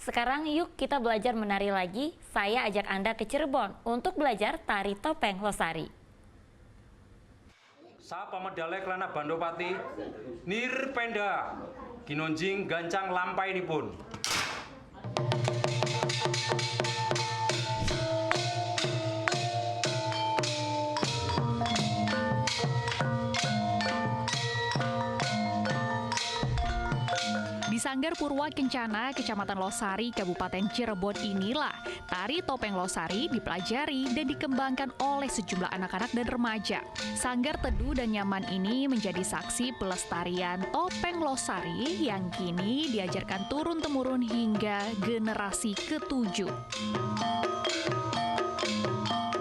Sekarang yuk kita belajar menari lagi. Saya ajak Anda ke Cirebon untuk belajar tari topeng Losari. Sa pamedale kelana Bandopati nirpenda ginonjing gancang lampai nipun. Di Sanggar Purwa Kencana, Kecamatan Losari, Kabupaten Cirebon inilah tari topeng Losari dipelajari dan dikembangkan oleh sejumlah anak-anak dan remaja. Sanggar teduh dan nyaman ini menjadi saksi pelestarian topeng Losari yang kini diajarkan turun-temurun hingga generasi ke-7.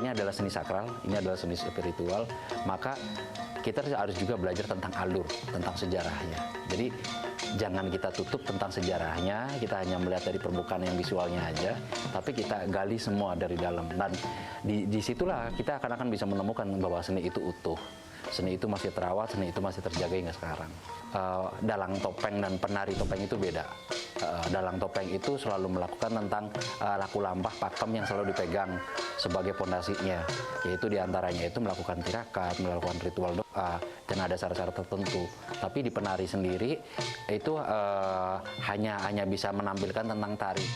Ini adalah seni sakral, ini adalah seni spiritual, maka kita harus juga belajar tentang alur, tentang sejarahnya. Jadi jangan kita tutup tentang sejarahnya, kita hanya melihat dari permukaan yang visualnya aja, tapi kita gali semua dari dalam. Dan disitulah kita akan bisa menemukan bahwa seni itu utuh. Seni itu masih terawat, seni itu masih terjaga hingga sekarang. Dalang topeng dan penari topeng itu beda. Dalang topeng itu selalu melakukan tentang laku lampah pakem yang selalu dipegang sebagai pondasinya, yaitu diantaranya itu melakukan tirakat, melakukan ritual doa, dan ada syarat-syarat tertentu. Tapi di penari sendiri itu hanya bisa menampilkan tentang tari.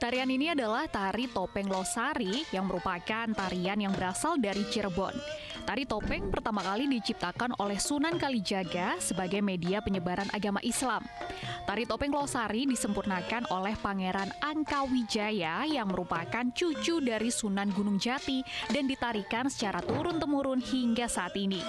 Tarian ini adalah tari topeng Losari yang merupakan tarian yang berasal dari Cirebon. Tari topeng pertama kali diciptakan oleh Sunan Kalijaga sebagai media penyebaran agama Islam. Tari topeng Losari disempurnakan oleh Pangeran Angkawijaya yang merupakan cucu dari Sunan Gunung Jati dan ditarikan secara turun-temurun hingga saat ini.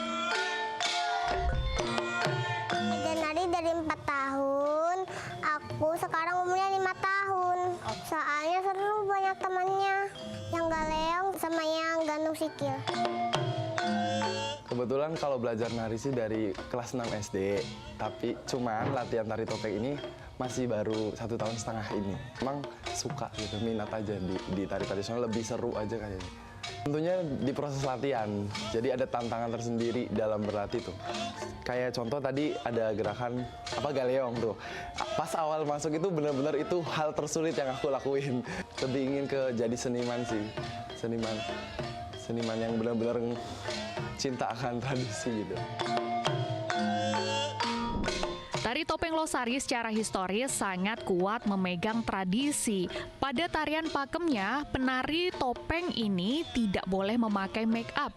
Nari dari 4 tahun, aku sekarang umurnya 5 tahun. Soalnya seru, banyak temannya yang galeong sama yang gantung sikil. Kebetulan kalau belajar nari sih dari kelas 6 SD, tapi cuman latihan tari topeng ini masih baru 1,5 tahun ini. Emang suka gitu, minat aja di tari tradisional, lebih seru aja kayaknya. Tentunya di proses latihan, jadi ada tantangan tersendiri dalam berlatih tuh. Kayak contoh tadi ada gerakan galeong tuh. Pas awal masuk itu benar-benar itu hal tersulit yang aku lakuin. Lebih ingin jadi seniman sih, seniman yang benar-benar cinta akan tradisi gitu. Tari topeng Losari secara historis sangat kuat memegang tradisi. Pada tarian pakemnya, penari topeng ini tidak boleh memakai make up.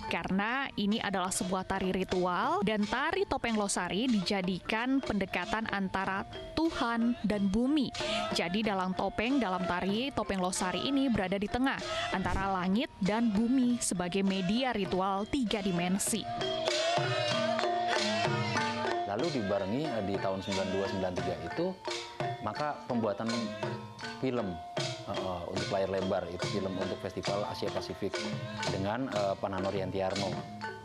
Karena ini adalah sebuah tari ritual dan tari topeng Losari dijadikan pendekatan antara Tuhan dan bumi. Jadi dalam tari topeng Losari ini berada di tengah antara langit dan bumi sebagai media ritual 3 dimensi. Lalu dibarengi di tahun 92-93 itu, maka pembuatan film untuk layar lebar, itu film untuk Festival Asia Pasifik dengan Panano Riantiarno.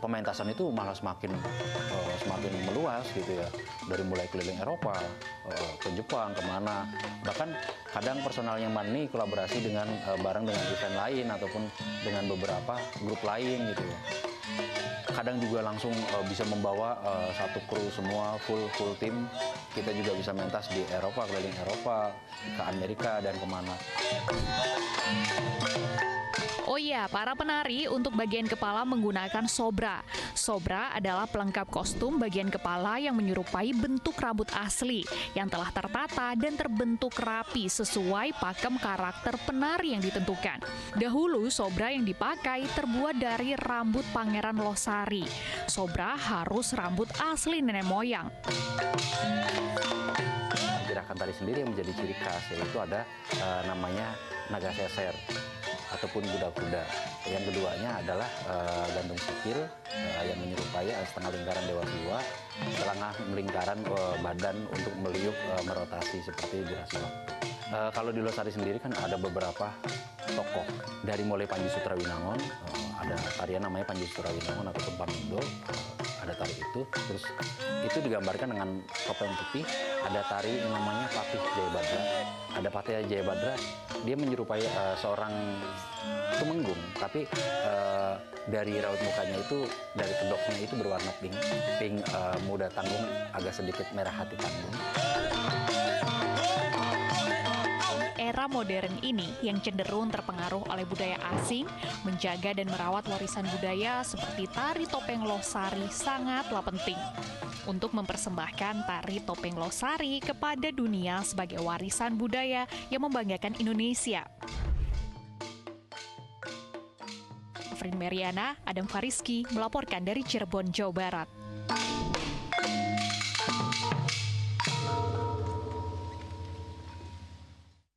Pementasan itu malah semakin meluas gitu ya, dari mulai keliling Eropa, ke Jepang, kemana. Bahkan kadang personalnya Mani kolaborasi bareng dengan event lain ataupun dengan beberapa grup lain gitu ya. Kadang juga langsung bisa membawa satu kru semua full tim. Kita juga bisa mentas di Eropa, keliling Eropa, ke Amerika dan kemana. Oh iya, para penari untuk bagian kepala menggunakan sobra. Sobra adalah pelengkap kostum bagian kepala yang menyerupai bentuk rambut asli yang telah tertata dan terbentuk rapi sesuai pakem karakter penari yang ditentukan. Dahulu, sobra yang dipakai terbuat dari rambut Pangeran Losari. Sobra harus rambut asli nenek moyang. Gerakan tari sendiri yang menjadi ciri khas, yaitu ada namanya naga seser ataupun kuda-kuda. Yang keduanya adalah gantung sikil yang menyerupai setengah lingkaran Dewa Siwa, setengah lingkaran badan untuk meliuk merotasi seperti Wirasiwa. Kalau di Losari sendiri kan ada beberapa tokoh, dari mulai Panji Sutrawinangun, ada tarian namanya Panji Sutrawinangun ataupun Pamindo, ada tari itu. Terus itu digambarkan dengan topeng putih. Ada tari yang namanya Patih Jayabadra. Ada Patih Jayabadra, dia menyerupai seorang tumenggung, tapi dari raut mukanya itu, dari kedoknya itu berwarna pink muda tanggung, agak sedikit merah hati tanggung. Era modern ini yang cenderung terpengaruh oleh budaya asing, menjaga dan merawat warisan budaya seperti tari topeng Losari sangatlah penting untuk mempersembahkan tari topeng Losari kepada dunia sebagai warisan budaya yang membanggakan Indonesia. Afrin Meriana, Adam Fariski melaporkan dari Cirebon, Jawa Barat.